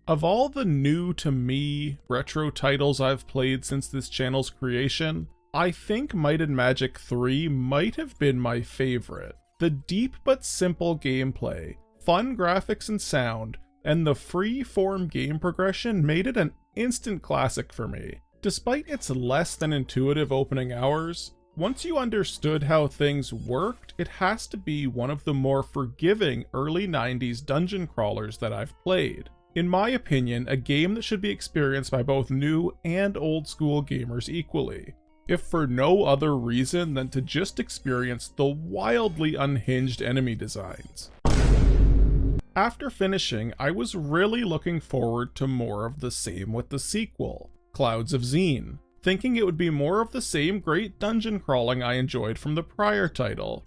Of all the new to me retro titles I've played since this channel's creation, I think Might and Magic 3 might have been my favorite. The deep but simple gameplay, fun graphics and sound, and the free-form game progression made it an instant classic for me. Despite its less than intuitive opening hours, once you understood how things worked, it has to be one of the more forgiving early 90s dungeon crawlers that I've played. In my opinion, a game that should be experienced by both new and old school gamers equally, if for no other reason than to just experience the wildly unhinged enemy designs. After finishing, I was really looking forward to more of the same with the sequel, Clouds of Xeen, thinking it would be more of the same great dungeon crawling I enjoyed from the prior title.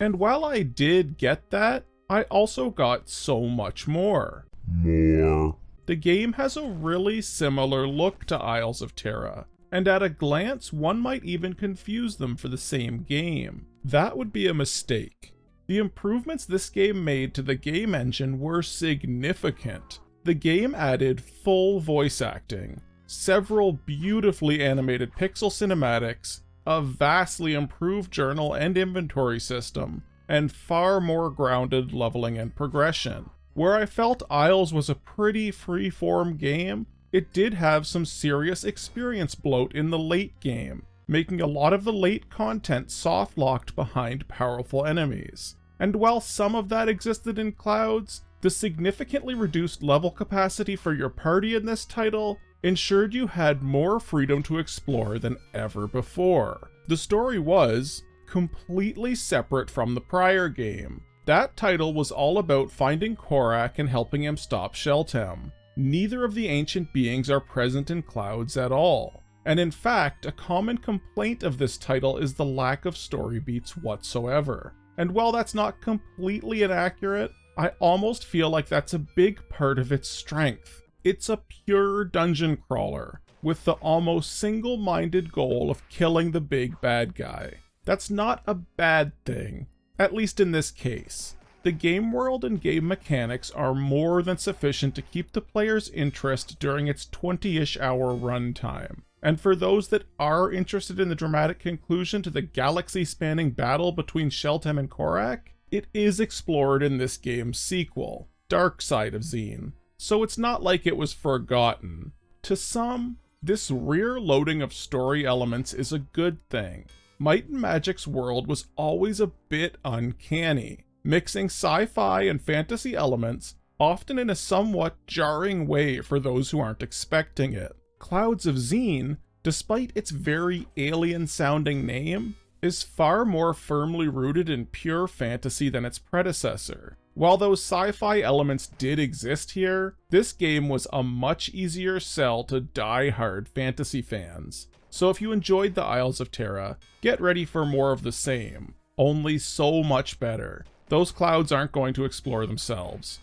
And while I did get that, I also got so much more. The game has a really similar look to Isles of Terra, and at a glance one might even confuse them for the same game. That would be a mistake. The improvements this game made to the game engine were significant. The game added full voice acting, several beautifully animated pixel cinematics, a vastly improved journal and inventory system, and far more grounded leveling and progression. Where I felt Isles was a pretty free-form game, it did have some serious experience bloat in the late game, making a lot of the late content soft-locked behind powerful enemies. And while some of that existed in Clouds, the significantly reduced level capacity for your party in this title ensured you had more freedom to explore than ever before. The story was completely separate from the prior game. That title was all about finding Korak and helping him stop Sheltem. Neither of the ancient beings are present in Clouds at all. And in fact, a common complaint of this title is the lack of story beats whatsoever. And while that's not completely inaccurate, I almost feel like that's a big part of its strength. It's a pure dungeon crawler, with the almost single-minded goal of killing the big bad guy. That's not a bad thing. At least in this case. The game world and game mechanics are more than sufficient to keep the player's interest during its 20-ish hour runtime. And for those that are interested in the dramatic conclusion to the galaxy-spanning battle between Sheltem and Korak, it is explored in this game's sequel, Dark Side of Xeen, so it's not like it was forgotten. To some, this rear loading of story elements is a good thing. Might and Magic's world was always a bit uncanny, mixing sci-fi and fantasy elements, often in a somewhat jarring way for those who aren't expecting it. Clouds of Xeen, despite its very alien-sounding name, is far more firmly rooted in pure fantasy than its predecessor. While those sci-fi elements did exist here, this game was a much easier sell to die-hard fantasy fans. So if you enjoyed the Isles of Terra, get ready for more of the same, only so much better. Those clouds aren't going to explore themselves.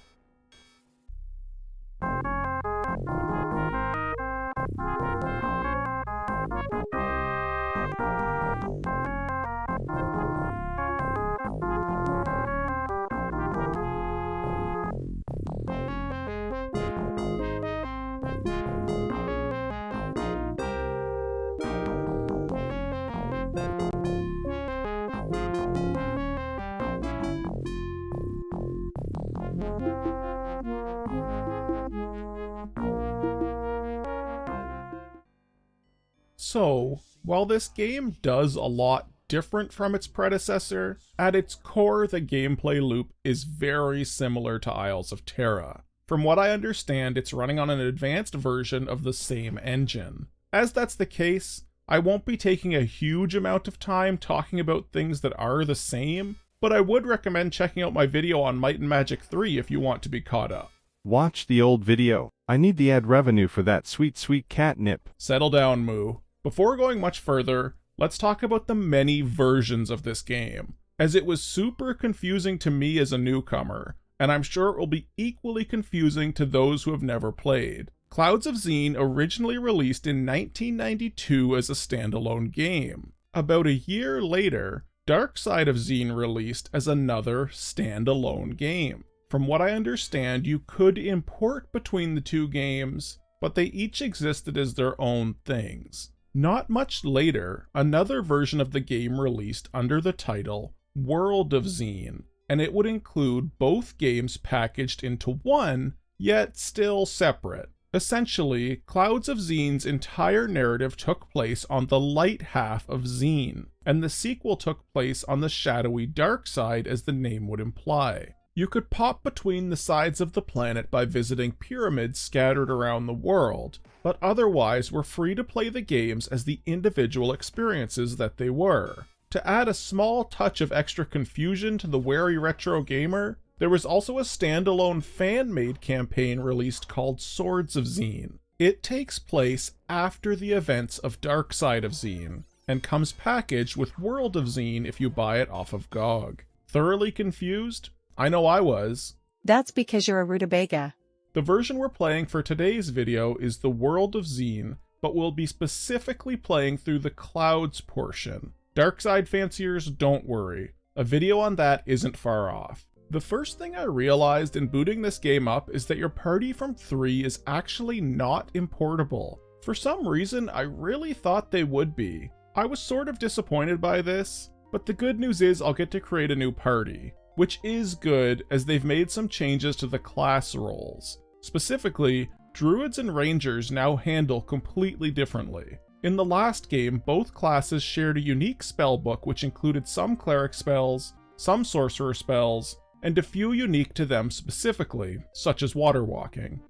So, while this game does a lot different from its predecessor, at its core the gameplay loop is very similar to Isles of Terra. From what I understand, it's running on an advanced version of the same engine. As that's the case, I won't be taking a huge amount of time talking about things that are the same, but I would recommend checking out my video on Might and Magic 3 if you want to be caught up. Watch the old video. I need the ad revenue for that sweet, sweet catnip. Settle down, Moo. Before going much further, let's talk about the many versions of this game, as it was super confusing to me as a newcomer, and I'm sure it will be equally confusing to those who have never played. Clouds of Xeen originally released in 1992 as a standalone game. About a year later, Dark Side of Xeen released as another standalone game. From what I understand, you could import between the two games, but they each existed as their own things. Not much later, another version of the game released under the title World of Xeen, and it would include both games packaged into one, yet still separate. Essentially, Clouds of Xeen's entire narrative took place on the light half of Xeen, and the sequel took place on the shadowy dark side, as the name would imply. You could pop between the sides of the planet by visiting pyramids scattered around the world, but otherwise were free to play the games as the individual experiences that they were. To add a small touch of extra confusion to the wary retro gamer, there was also a standalone fan-made campaign released called Swords of Xeen. It takes place after the events of Dark Side of Xeen, and comes packaged with World of Xeen if you buy it off of GOG. Thoroughly confused? I know I was. That's because you're a rutabaga. The version we're playing for today's video is the World of Xeen, but we'll be specifically playing through the Clouds portion. Darkside fanciers, don't worry. A video on that isn't far off. The first thing I realized in booting this game up is that your party from 3 is actually not importable. For some reason, I really thought they would be. I was sort of disappointed by this, but the good news is I'll get to create a new party, which is good as they've made some changes to the class roles. Specifically, druids and rangers now handle completely differently. In the last game, both classes shared a unique spellbook which included some cleric spells, some sorcerer spells, and a few unique to them specifically, such as water walking.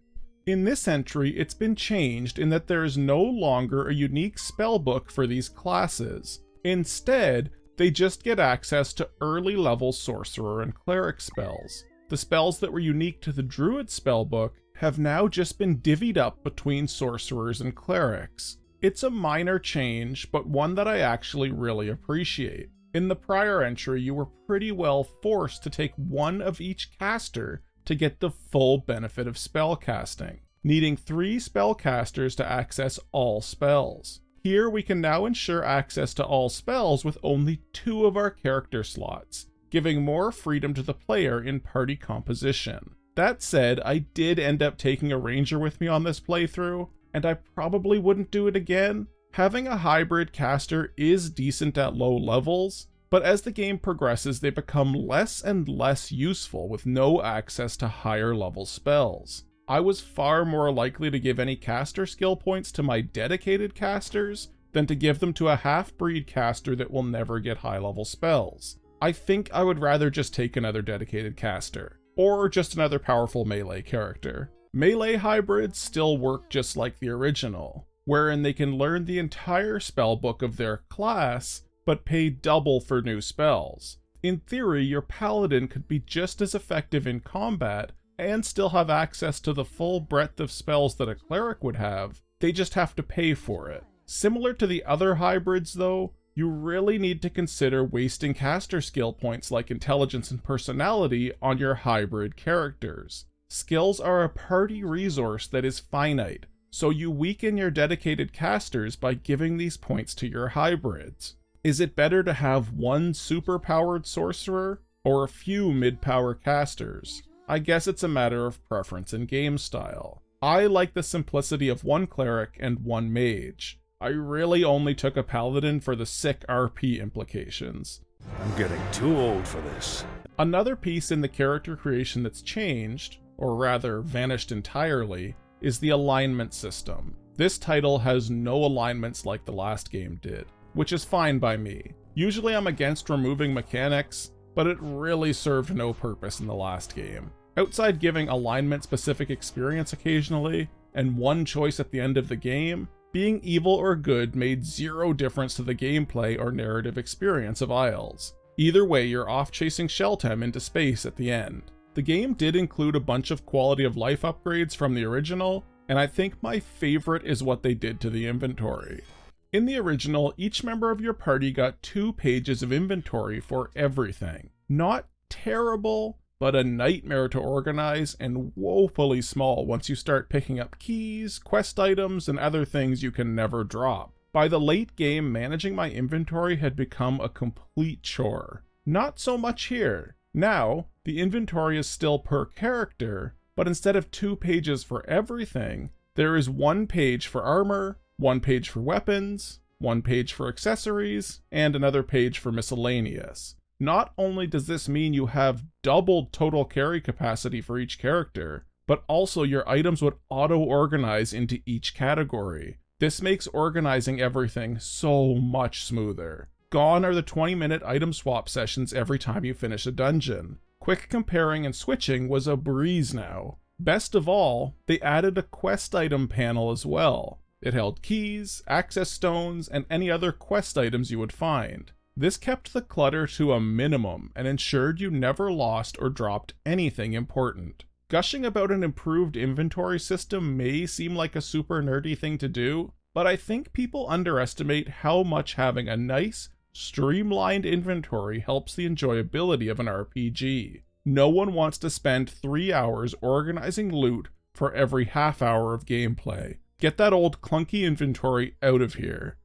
In this entry, it's been changed in that there is no longer a unique spellbook for these classes. Instead, they just get access to early level sorcerer and cleric spells. The spells that were unique to the druid spellbook have now just been divvied up between sorcerers and clerics. It's a minor change, but one that I actually really appreciate. In the prior entry, you were pretty well forced to take one of each caster to get the full benefit of spellcasting, needing 3 spellcasters to access all spells. Here we can now ensure access to all spells with only 2 of our character slots, giving more freedom to the player in party composition. That said, I did end up taking a ranger with me on this playthrough, and I probably wouldn't do it again. Having a hybrid caster is decent at low levels, but as the game progresses they become less and less useful with no access to higher level spells. I was far more likely to give any caster skill points to my dedicated casters than to give them to a half-breed caster that will never get high-level spells. I think I would rather just take another dedicated caster, or just another powerful melee character. Melee hybrids still work just like the original, wherein they can learn the entire spellbook of their class, but pay double for new spells. In theory, your paladin could be just as effective in combat and still have access to the full breadth of spells that a cleric would have, they just have to pay for it. Similar to the other hybrids though, you really need to consider wasting caster skill points like intelligence and personality on your hybrid characters. Skills are a party resource that is finite, so you weaken your dedicated casters by giving these points to your hybrids. Is it better to have one super-powered sorcerer, or a few mid-power casters? I guess it's a matter of preference and game style. I like the simplicity of one cleric and one mage. I really only took a paladin for the sick RP implications. I'm getting too old for this. Another piece in the character creation that's changed, or rather vanished entirely, is the alignment system. This title has no alignments like the last game did, which is fine by me. Usually I'm against removing mechanics, but it really served no purpose in the last game. Outside giving alignment-specific experience occasionally, and one choice at the end of the game, being evil or good made zero difference to the gameplay or narrative experience of Isles. Either way, you're off chasing Sheltem into space at the end. The game did include a bunch of quality of life upgrades from the original, and I think my favorite is what they did to the inventory. In the original, each member of your party got 2 pages of inventory for everything. Not terrible, but a nightmare to organize and woefully small once you start picking up keys, quest items, and other things you can never drop. By the late game, managing my inventory had become a complete chore. Not so much here. Now, the inventory is still per character, but instead of 2 pages for everything, there is 1 page for armor, 1 page for weapons, 1 page for accessories, and another page for miscellaneous. Not only does this mean you have doubled total carry capacity for each character, but also your items would auto-organize into each category. This makes organizing everything so much smoother. Gone are the 20-minute item swap sessions every time you finish a dungeon. Quick comparing and switching was a breeze now. Best of all, they added a quest item panel as well. It held keys, access stones, and any other quest items you would find. This kept the clutter to a minimum and ensured you never lost or dropped anything important. Gushing about an improved inventory system may seem like a super nerdy thing to do, but I think people underestimate how much having a nice, streamlined inventory helps the enjoyability of an RPG. No one wants to spend 3 hours organizing loot for every half hour of gameplay. Get that old clunky inventory out of here.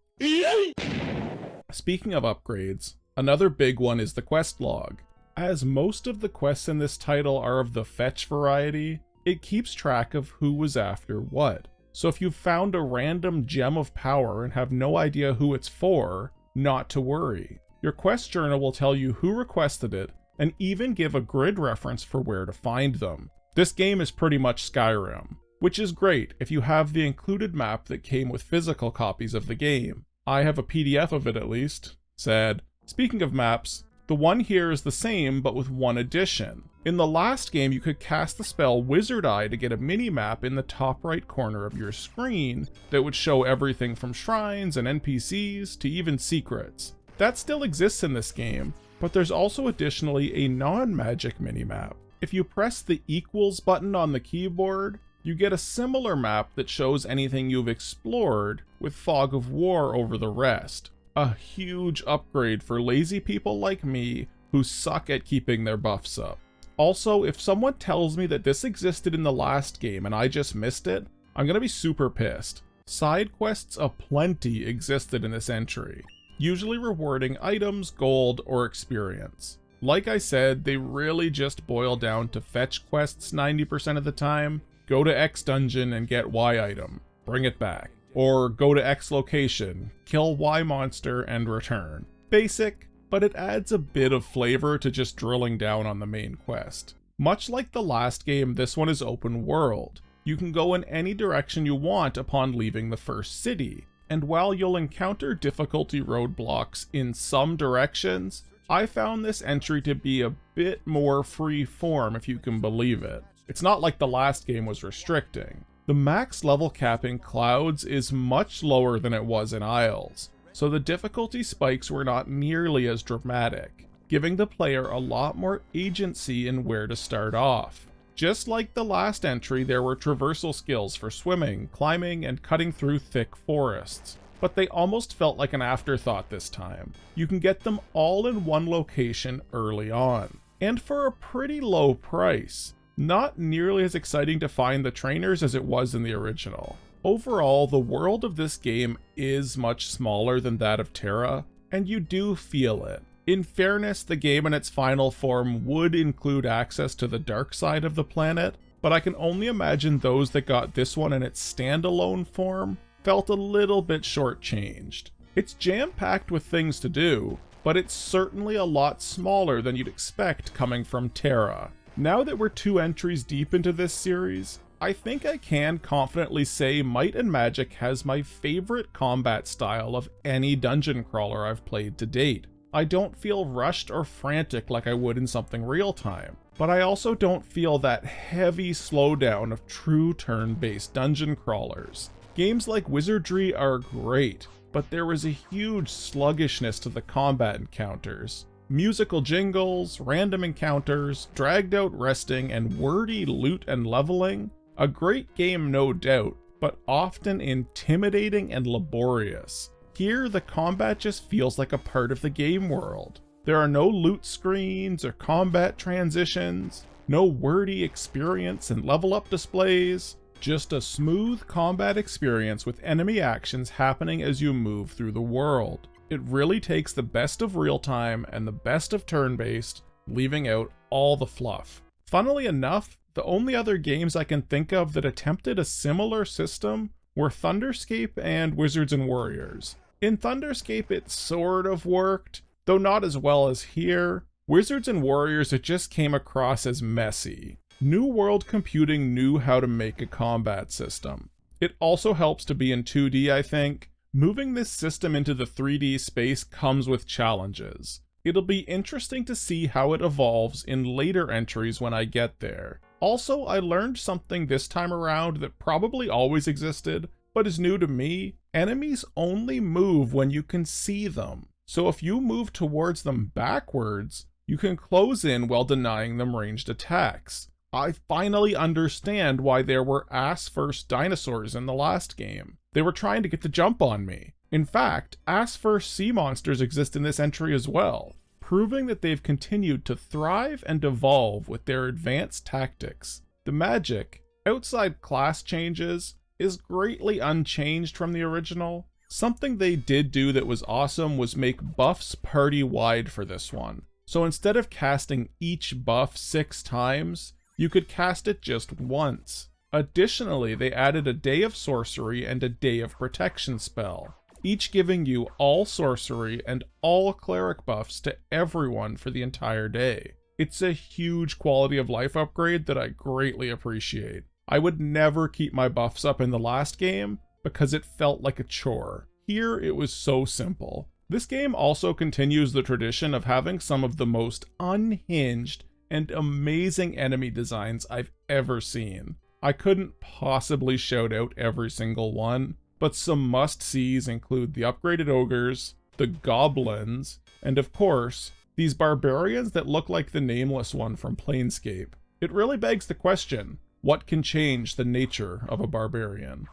Speaking of upgrades, another big one is the quest log. As most of the quests in this title are of the fetch variety, it keeps track of who was after what. So if you've found a random gem of power and have no idea who it's for, not to worry. Your quest journal will tell you who requested it and even give a grid reference for where to find them. This game is pretty much Skyrim, which is great if you have the included map that came with physical copies of the game. I have a PDF of it at least. Sad. Speaking of maps, the one here is the same but with one addition. In the last game you could cast the spell Wizard Eye to get a mini-map in the top right corner of your screen that would show everything from shrines and NPCs to even secrets. That still exists in this game, but there's also additionally a non-magic mini-map. If you press the equals button on the keyboard, you get a similar map that shows anything you've explored, with Fog of War over the rest. A huge upgrade for lazy people like me who suck at keeping their buffs up. Also, if someone tells me that this existed in the last game and I just missed it, I'm gonna be super pissed. Side quests aplenty existed in this entry, usually rewarding items, gold, or experience. Like I said, they really just boil down to fetch quests 90% of the time. Go to X dungeon and get Y item, bring it back. Or go to X location, kill Y monster and return. Basic, but it adds a bit of flavor to just drilling down on the main quest. Much like the last game, this one is open world. You can go in any direction you want upon leaving the first city, and while you'll encounter difficulty roadblocks in some directions, I found this entry to be a bit more free form if you can believe it. It's not like the last game was restricting. The max level cap in Clouds is much lower than it was in Isles, so the difficulty spikes were not nearly as dramatic, giving the player a lot more agency in where to start off. Just like the last entry, there were traversal skills for swimming, climbing, and cutting through thick forests, but they almost felt like an afterthought this time. You can get them all in one location early on, and for a pretty low price. Not nearly as exciting to find the trainers as it was in the original. Overall, the world of this game is much smaller than that of Terra, and you do feel it. In fairness, the game in its final form would include access to the dark side of the planet, but I can only imagine those that got this one in its standalone form felt a little bit shortchanged. It's jam-packed with things to do, but it's certainly a lot smaller than you'd expect coming from Terra. Now that we're 2 entries deep into this series, I think I can confidently say Might and Magic has my favorite combat style of any dungeon crawler I've played to date. I don't feel rushed or frantic like I would in something real-time, but I also don't feel that heavy slowdown of true turn-based dungeon crawlers. Games like Wizardry are great, but there was a huge sluggishness to the combat encounters. Musical jingles, random encounters, dragged out resting, and wordy loot and leveling. A great game no doubt, but often intimidating and laborious. Here, the combat just feels like a part of the game world. There are no loot screens or combat transitions, no wordy experience and level up displays, just a smooth combat experience with enemy actions happening as you move through the world. It really takes the best of real-time and the best of turn-based, leaving out all the fluff. Funnily enough, the only other games I can think of that attempted a similar system were Thunderscape and Wizards and Warriors. In Thunderscape it sort of worked, though not as well as here. Wizards and Warriors, it just came across as messy. New World Computing knew how to make a combat system. It also helps to be in 2D, I think. Moving this system into the 3D space comes with challenges. It'll be interesting to see how it evolves in later entries when I get there. Also, I learned something this time around that probably always existed, but is new to me. Enemies only move when you can see them. So if you move towards them backwards, you can close in while denying them ranged attacks. I finally understand why there were ass-first dinosaurs in the last game. They were trying to get the jump on me. In fact, ass-first sea monsters exist in this entry as well, proving that they've continued to thrive and evolve with their advanced tactics. The magic, outside class changes, is greatly unchanged from the original. Something they did do that was awesome was make buffs party-wide for this one. So instead of casting each buff 6 times, you could cast it just once. Additionally, they added a Day of Sorcery and a Day of Protection spell, each giving you all sorcery and all cleric buffs to everyone for the entire day. It's a huge quality of life upgrade that I greatly appreciate. I would never keep my buffs up in the last game because it felt like a chore. Here it was so simple. This game also continues the tradition of having some of the most unhinged and amazing enemy designs I've ever seen. I couldn't possibly shout out every single one, but some must-sees include the upgraded ogres, the goblins, and of course, these barbarians that look like the nameless one from Planescape. It really begs the question, what can change the nature of a barbarian?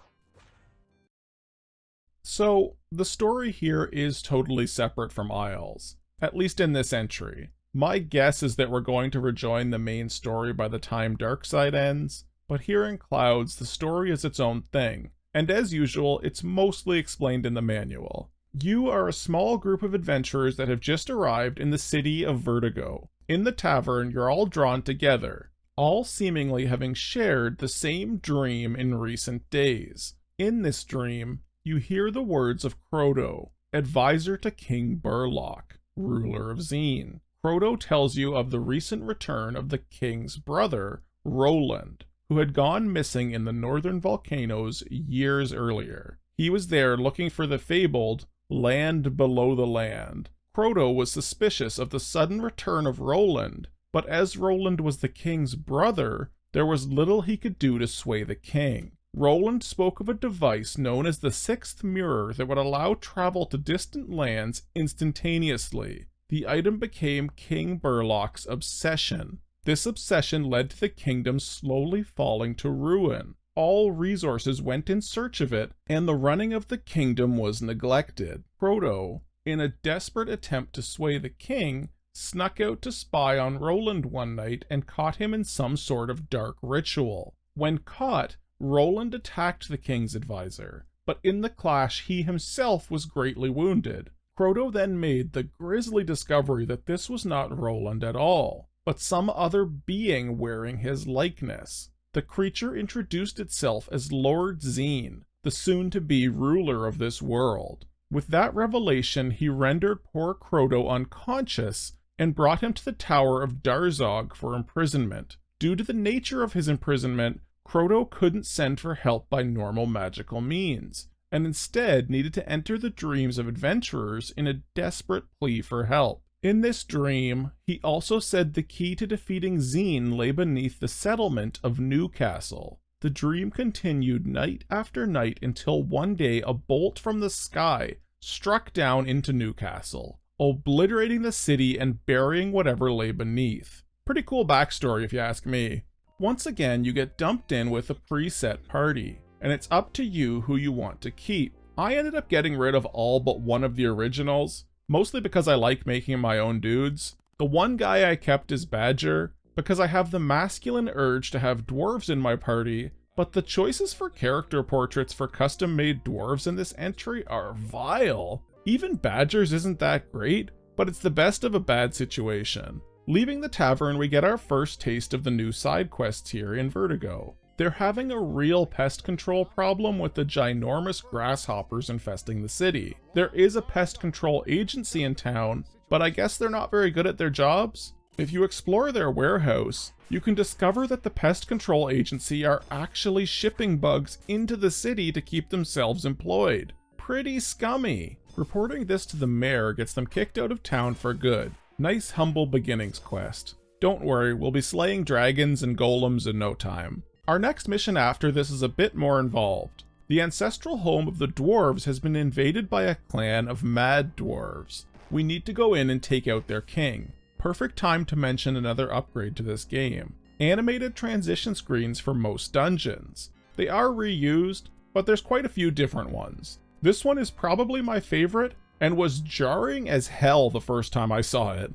So, the story here is totally separate from Isles, at least in this entry. My guess is that we're going to rejoin the main story by the time Darkside ends, but here in Clouds, the story is its own thing, and as usual, it's mostly explained in the manual. You are a small group of adventurers that have just arrived in the city of Vertigo. In the tavern, you're all drawn together, all seemingly having shared the same dream in recent days. In this dream, you hear the words of Crotto, advisor to King Burlock, ruler of Xeen. Crotto tells you of the recent return of the king's brother, Roland, who had gone missing in the northern volcanoes years earlier. He was there looking for the fabled land below the land. Crotto was suspicious of the sudden return of Roland, but as Roland was the king's brother, there was little he could do to sway the king. Roland spoke of a device known as the Sixth Mirror that would allow travel to distant lands instantaneously. The item became King Burlock's obsession. This obsession led to the kingdom slowly falling to ruin. All resources went in search of it, and the running of the kingdom was neglected. Crotto, in a desperate attempt to sway the king, snuck out to spy on Roland one night and caught him in some sort of dark ritual. When caught, Roland attacked the king's advisor, but in the clash he himself was greatly wounded. Crotto then made the grisly discovery that this was not Roland at all, but some other being wearing his likeness. The creature introduced itself as Lord Xeen, the soon-to-be ruler of this world. With that revelation, he rendered poor Crotto unconscious and brought him to the Tower of Darzog for imprisonment. Due to the nature of his imprisonment, Crotto couldn't send for help by normal magical means, and instead needed to enter the dreams of adventurers in a desperate plea for help. In this dream, he also said the key to defeating Xeen lay beneath the settlement of Newcastle. The dream continued night after night until one day a bolt from the sky struck down into Newcastle, obliterating the city and burying whatever lay beneath. Pretty cool backstory if you ask me. Once again, you get dumped in with a preset party, and it's up to you who you want to keep. I ended up getting rid of all but one of the originals, mostly because I like making my own dudes. The one guy I kept is Badger, because I have the masculine urge to have dwarves in my party, but the choices for character portraits for custom-made dwarves in this entry are vile. Even Badger's isn't that great, but it's the best of a bad situation. Leaving the tavern, we get our first taste of the new side quests here in Vertigo. They're having a real pest control problem with the ginormous grasshoppers infesting the city. There is a pest control agency in town, but I guess they're not very good at their jobs. If you explore their warehouse, you can discover that the pest control agency are actually shipping bugs into the city to keep themselves employed. Pretty scummy. Reporting this to the mayor gets them kicked out of town for good. Nice humble beginnings quest. Don't worry, we'll be slaying dragons and golems in no time. Our next mission after this is a bit more involved. The ancestral home of the dwarves has been invaded by a clan of mad dwarves. We need to go in and take out their king. Perfect time to mention another upgrade to this game. Animated transition screens for most dungeons. They are reused, but there's quite a few different ones. This one is probably my favorite, and was jarring as hell the first time I saw it.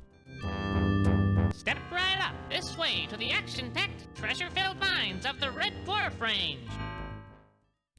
Step right up this way to the action-packed, treasure-filled mines of the Red Dwarf Range.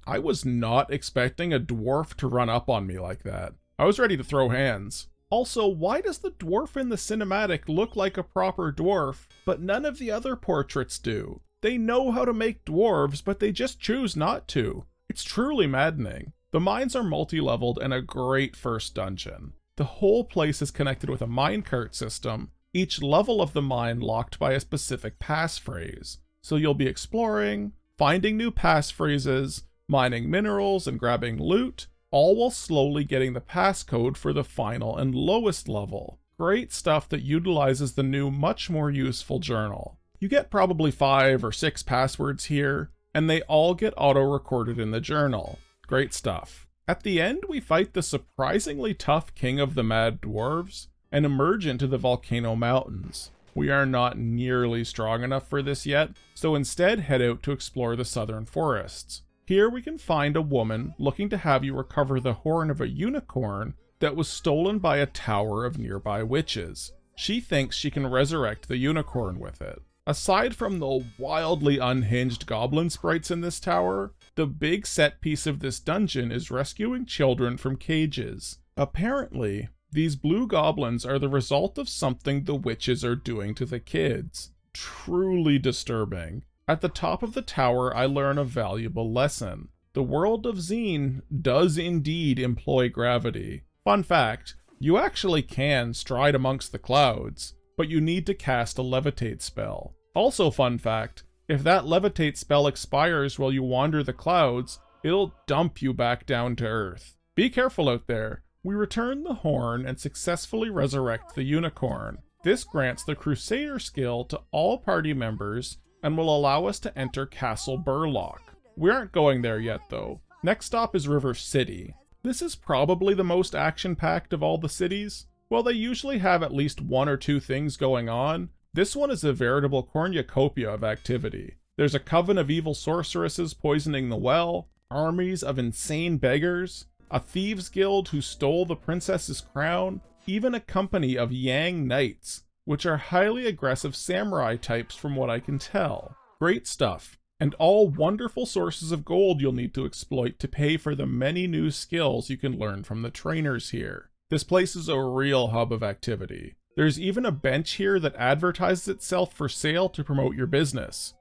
I was not expecting a dwarf to run up on me like that. I was ready to throw hands. Also, why does the dwarf in the cinematic look like a proper dwarf, but none of the other portraits do? They know how to make dwarves, but they just choose not to. It's truly maddening. The mines are multi-leveled and a great first dungeon. The whole place is connected with a minecart system, each level of the mine locked by a specific passphrase. So you'll be exploring, finding new passphrases, mining minerals and grabbing loot, all while slowly getting the passcode for the final and lowest level. Great stuff that utilizes the new, much more useful journal. You get probably 5 or 6 passwords here, and they all get auto-recorded in the journal. Great stuff. At the end, we fight the surprisingly tough king of the mad dwarves and emerge into the volcano mountains. We are not nearly strong enough for this yet, so instead head out to explore the southern forests. Here we can find a woman looking to have you recover the horn of a unicorn that was stolen by a tower of nearby witches. She thinks she can resurrect the unicorn with it. Aside from the wildly unhinged goblin sprites in this tower, the big set piece of this dungeon is rescuing children from cages. Apparently, these blue goblins are the result of something the witches are doing to the kids. Truly disturbing. At the top of the tower, I learn a valuable lesson. The world of Xeen does indeed employ gravity. Fun fact, you actually can stride amongst the clouds, but you need to cast a levitate spell. Also fun fact, if that levitate spell expires while you wander the clouds, it'll dump you back down to Earth. Be careful out there. We return the horn and successfully resurrect the unicorn. This grants the Crusader skill to all party members and will allow us to enter Castle Burlock. We aren't going there yet though. Next stop is River City. This is probably the most action-packed of all the cities. While they usually have at least 1 or 2 things going on, this one is a veritable cornucopia of activity. There's a coven of evil sorceresses poisoning the well, armies of insane beggars, a thieves guild who stole the princess's crown, even a company of Yang Knights, which are highly aggressive samurai types from what I can tell. Great stuff, and all wonderful sources of gold you'll need to exploit to pay for the many new skills you can learn from the trainers here. This place is a real hub of activity. There's even a bench here that advertises itself for sale to promote your business.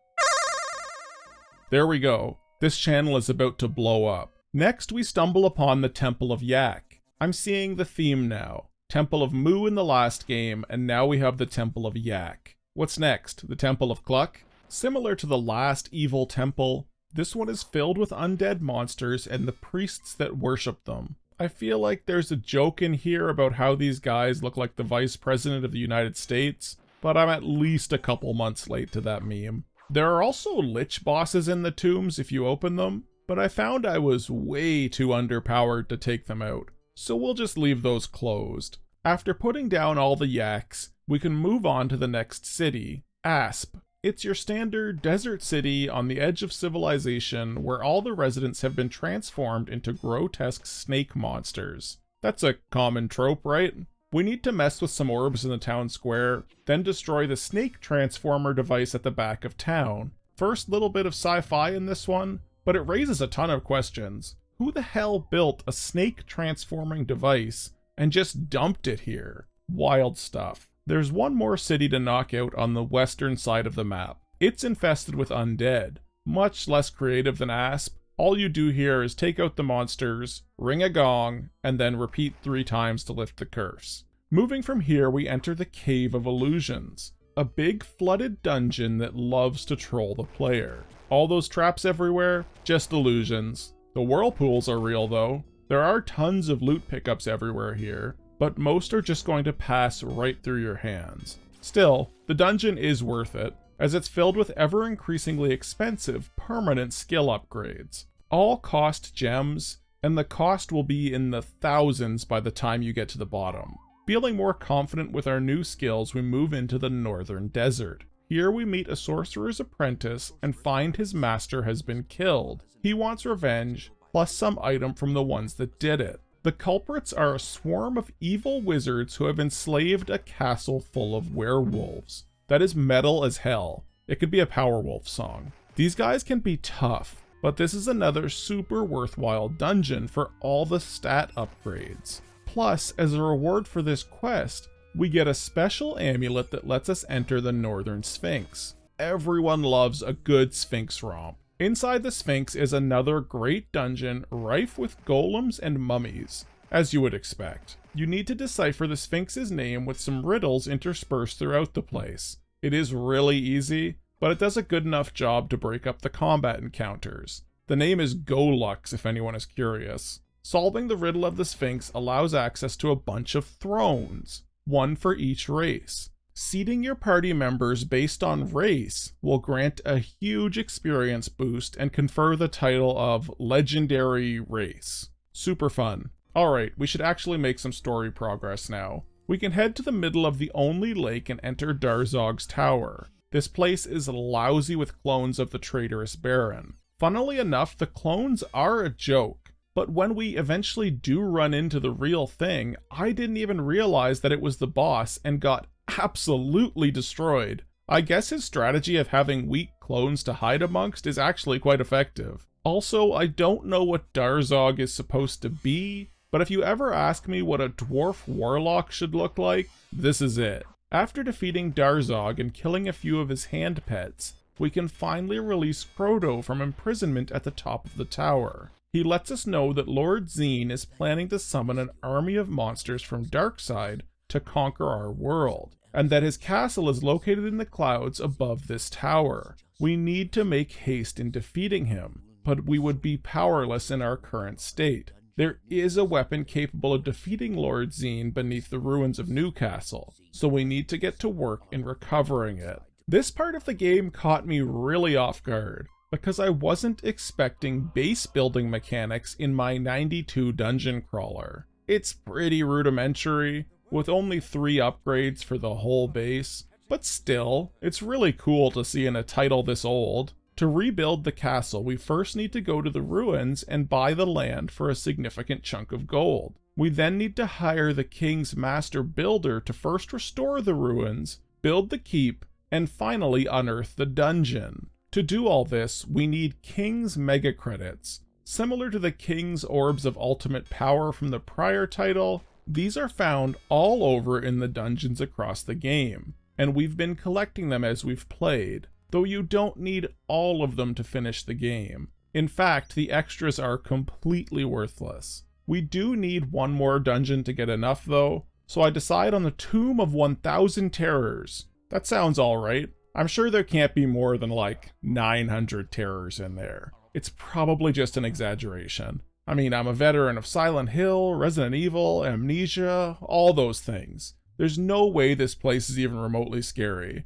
There we go. This channel is about to blow up. Next, we stumble upon the Temple of Yak. I'm seeing the theme now. Temple of Moo in the last game, and now we have the Temple of Yak. What's next? The Temple of Cluck? Similar to the last evil temple, this one is filled with undead monsters and the priests that worship them. I feel like there's a joke in here about how these guys look like the Vice President of the United States, but I'm at least a couple months late to that meme. There are also lich bosses in the tombs if you open them, but I found I was way too underpowered to take them out, so we'll just leave those closed. After putting down all the yaks, we can move on to the next city, Asp. It's your standard desert city on the edge of civilization where all the residents have been transformed into grotesque snake monsters. That's a common trope, right? We need to mess with some orbs in the town square, then destroy the snake transformer device at the back of town. First little bit of sci-fi in this one, but it raises a ton of questions. Who the hell built a snake transforming device and just dumped it here? Wild stuff. There's one more city to knock out on the western side of the map. It's infested with undead. Much less creative than Asp. All you do here is take out the monsters, ring a gong, and then repeat 3 times to lift the curse. Moving from here, we enter the Cave of Illusions, a big flooded dungeon that loves to troll the player. All those traps everywhere, just illusions. The whirlpools are real though. There are tons of loot pickups everywhere here, but most are just going to pass right through your hands. Still, the dungeon is worth it, as it's filled with ever-increasingly expensive permanent skill upgrades. All cost gems, and the cost will be in the thousands by the time you get to the bottom. Feeling more confident with our new skills, we move into the northern desert. Here we meet a sorcerer's apprentice and find his master has been killed. He wants revenge, plus some item from the ones that did it. The culprits are a swarm of evil wizards who have enslaved a castle full of werewolves. That is metal as hell. It could be a Powerwolf song. These guys can be tough, but this is another super worthwhile dungeon for all the stat upgrades. Plus, as a reward for this quest, we get a special amulet that lets us enter the Northern Sphinx. Everyone loves a good Sphinx romp. Inside the Sphinx is another great dungeon rife with golems and mummies, as you would expect. You need to decipher the Sphinx's name with some riddles interspersed throughout the place. It is really easy, but it does a good enough job to break up the combat encounters. The name is Golux if anyone is curious. Solving the riddle of the Sphinx allows access to a bunch of thrones, one for each race. Seating your party members based on race will grant a huge experience boost and confer the title of Legendary Race. Super fun. Alright, we should actually make some story progress now. We can head to the middle of the only lake and enter Darzog's tower. This place is lousy with clones of the traitorous Baron. Funnily enough, the clones are a joke, but when we eventually do run into the real thing, I didn't even realize that it was the boss and got absolutely destroyed. I guess his strategy of having weak clones to hide amongst is actually quite effective. Also, I don't know what Darzog is supposed to be, but if you ever ask me what a dwarf warlock should look like, this is it. After defeating Darzog and killing a few of his hand pets, we can finally release Frodo from imprisonment at the top of the tower. He lets us know that Lord Xeen is planning to summon an army of monsters from Darkside to conquer our world, and that his castle is located in the clouds above this tower. We need to make haste in defeating him, but we would be powerless in our current state. There is a weapon capable of defeating Lord Xeen beneath the ruins of Newcastle, so we need to get to work in recovering it. This part of the game caught me really off guard, because I wasn't expecting base building mechanics in my 92 dungeon crawler. It's pretty rudimentary, with only 3 upgrades for the whole base, but still, it's really cool to see in a title this old. To rebuild the castle, we first need to go to the ruins and buy the land for a significant chunk of gold. We then need to hire the king's master builder to first restore the ruins, build the keep, and finally unearth the dungeon. To do all this, we need king's mega credits. Similar to the king's orbs of ultimate power from the prior title, these are found all over in the dungeons across the game, and we've been collecting them as we've played, though you don't need all of them to finish the game. In fact, the extras are completely worthless. We do need one more dungeon to get enough though, so I decide on the Tomb of 1000 Terrors. That sounds alright. I'm sure there can't be more than like 900 terrors in there. It's probably just an exaggeration. I mean, I'm a veteran of Silent Hill, Resident Evil, Amnesia, all those things. There's no way this place is even remotely scary.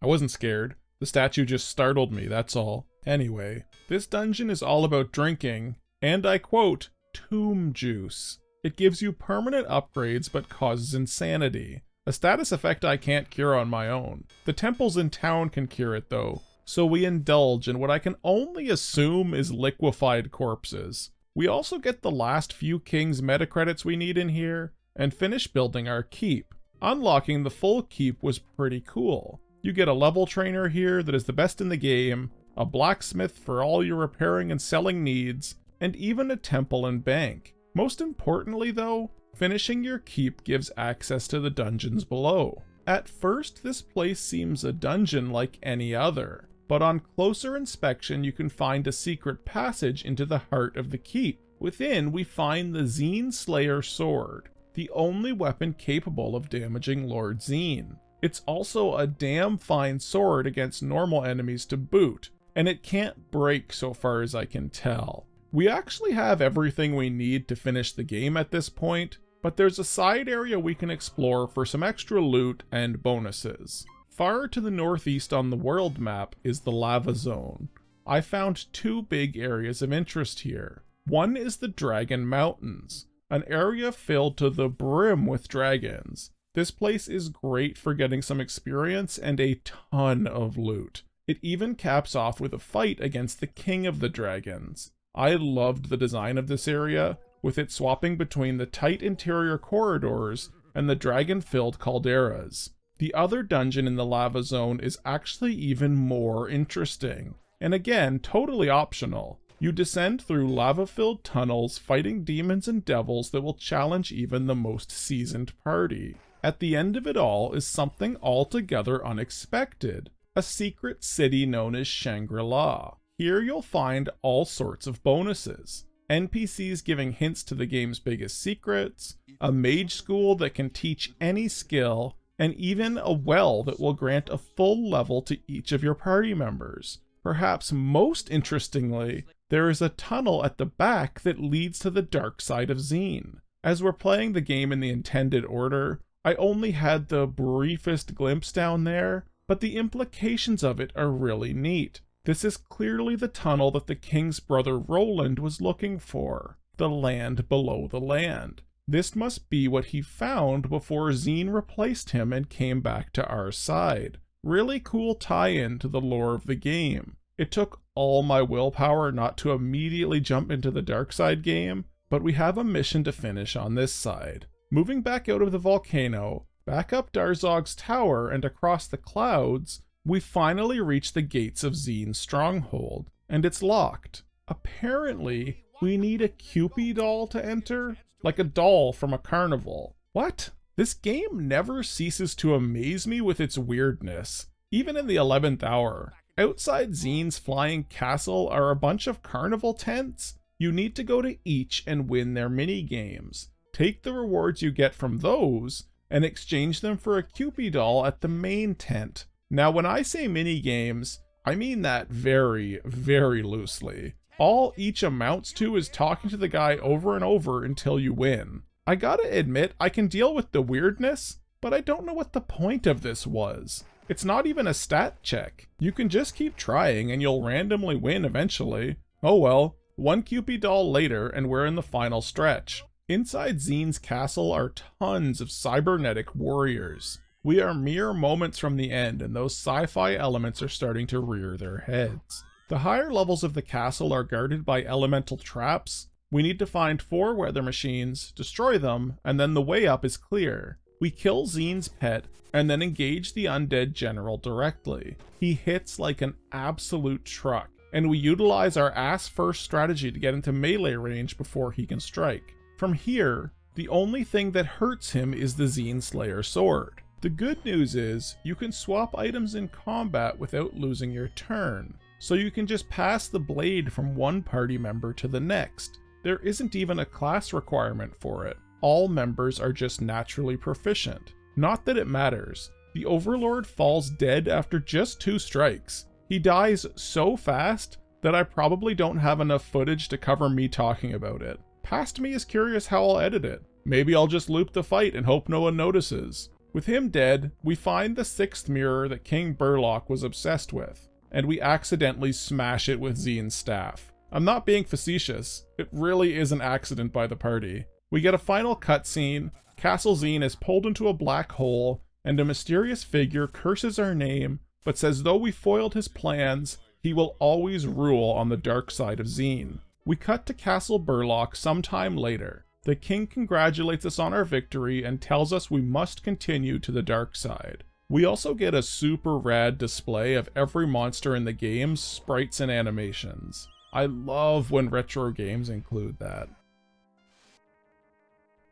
I wasn't scared. The statue just startled me, that's all. Anyway, this dungeon is all about drinking, and I quote, tomb juice. It gives you permanent upgrades but causes insanity, a status effect I can't cure on my own. The temples in town can cure it though, so we indulge in what I can only assume is liquefied corpses. We also get the last few king's meta credits we need in here, and finish building our keep. Unlocking the full keep was pretty cool. You get a level trainer here that is the best in the game, a blacksmith for all your repairing and selling needs, and even a temple and bank. Most importantly though, finishing your keep gives access to the dungeons below. At first, this place seems a dungeon like any other, but on closer inspection you can find a secret passage into the heart of the keep. Within, we find the Xeen Slayer sword, the only weapon capable of damaging Lord Xeen. It's also a damn fine sword against normal enemies to boot, and it can't break so far as I can tell. We actually have everything we need to finish the game at this point, but there's a side area we can explore for some extra loot and bonuses. Far to the northeast on the world map is the lava zone. I found two big areas of interest here. One is the Dragon Mountains, an area filled to the brim with dragons. This place is great for getting some experience and a ton of loot. It even caps off with a fight against the King of the Dragons. I loved the design of this area, with it swapping between the tight interior corridors and the dragon-filled calderas. The other dungeon in the lava zone is actually even more interesting, and again, totally optional. You descend through lava-filled tunnels fighting demons and devils that will challenge even the most seasoned party. At the end of it all is something altogether unexpected, a secret city known as Shangri-La. Here you'll find all sorts of bonuses. NPCs giving hints to the game's biggest secrets, a mage school that can teach any skill, and even a well that will grant a full level to each of your party members. Perhaps most interestingly, there is a tunnel at the back that leads to the dark side of Xeen. As we're playing the game in the intended order, I only had the briefest glimpse down there, but the implications of it are really neat. This is clearly the tunnel that the king's brother Roland was looking for, the land below the land. This must be what he found before Xeen replaced him and came back to our side. Really cool tie-in to the lore of the game. It took all my willpower not to immediately jump into the dark side game, but we have a mission to finish on this side. Moving back out of the volcano, back up Darzog's tower and across the clouds, we finally reach the gates of Xeen's stronghold, and it's locked. Apparently, we need a Cupid doll to enter, like a doll from a carnival. What? This game never ceases to amaze me with its weirdness. Even in the 11th hour, outside Xeen's flying castle are a bunch of carnival tents. You need to go to each and win their mini-games. Take the rewards you get from those, and exchange them for a Cupid doll at the main tent. Now, when I say mini-games, I mean that very, very loosely. All each amounts to is talking to the guy over and over until you win. I gotta admit, I can deal with the weirdness, but I don't know what the point of this was. It's not even a stat check. You can just keep trying and you'll randomly win eventually. Oh well, one Cupid doll later and we're in the final stretch. Inside Xeen's castle are tons of cybernetic warriors. We are mere moments from the end, and those sci-fi elements are starting to rear their heads. The higher levels of the castle are guarded by elemental traps. We need to find 4 weather machines, destroy them, and then the way up is clear. We kill Xeen's pet, and then engage the undead general directly. He hits like an absolute truck, and we utilize our ass-first strategy to get into melee range before he can strike. From here, the only thing that hurts him is the Xeen Slayer sword. The good news is, you can swap items in combat without losing your turn, so you can just pass the blade from one party member to the next. There isn't even a class requirement for it. All members are just naturally proficient. Not that it matters. The Overlord falls dead after just 2 strikes. He dies so fast that I probably don't have enough footage to cover me talking about it. Past me is curious how I'll edit it. Maybe I'll just loop the fight and hope no one notices. With him dead, we find the 6th mirror that King Burlock was obsessed with, and we accidentally smash it with Xeen's staff. I'm not being facetious, it really is an accident by the party. We get a final cutscene, Castle Xeen is pulled into a black hole, and a mysterious figure curses our name, but says though we foiled his plans, he will always rule on the dark side of Xeen. We cut to Castle Burlock sometime later. The king congratulates us on our victory and tells us we must continue to the dark side. We also get a super rad display of every monster in the game's sprites and animations. I love when retro games include that.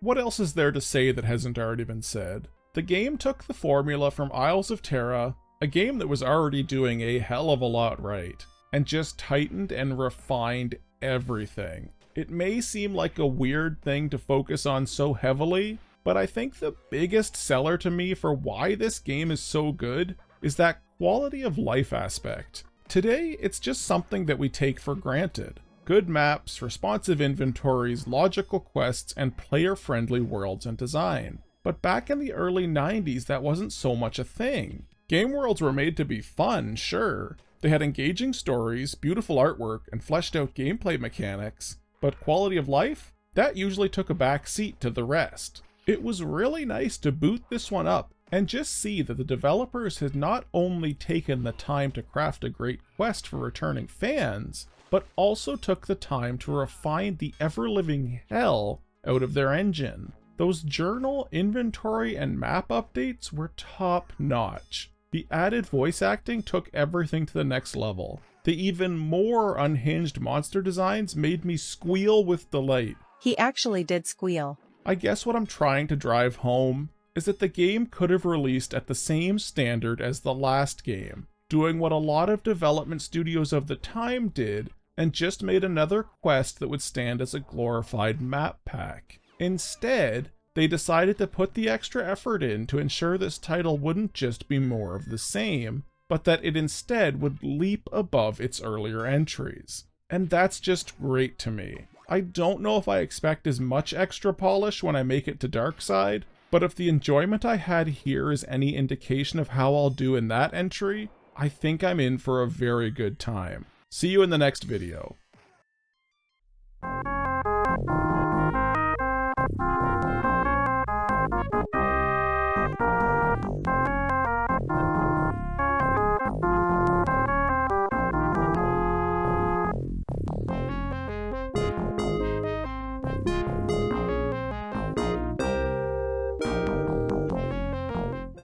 What else is there to say that hasn't already been said? The game took the formula from Isles of Terra, a game that was already doing a hell of a lot right, and just tightened and refined everything. It may seem like a weird thing to focus on so heavily, but I think the biggest seller to me for why this game is so good is that quality of life aspect. Today, it's just something that we take for granted. Good maps, responsive inventories, logical quests, and player-friendly worlds and design. But back in the early 90s, that wasn't so much a thing. Game worlds were made to be fun, sure. They had engaging stories, beautiful artwork, and fleshed out gameplay mechanics, but quality of life? That usually took a back seat to the rest. It was really nice to boot this one up and just see that the developers had not only taken the time to craft a great quest for returning fans, but also took the time to refine the ever-living hell out of their engine. Those journal, inventory, and map updates were top-notch. The added voice acting took everything to the next level. The even more unhinged monster designs made me squeal with delight. He actually did squeal. I guess what I'm trying to drive home is that the game could have released at the same standard as the last game, doing what a lot of development studios of the time did, and just made another quest that would stand as a glorified map pack. Instead, they decided to put the extra effort in to ensure this title wouldn't just be more of the same, but that it instead would leap above its earlier entries. And that's just great to me. I don't know if I expect as much extra polish when I make it to Darkside, but if the enjoyment I had here is any indication of how I'll do in that entry, I think I'm in for a very good time. See you in the next video.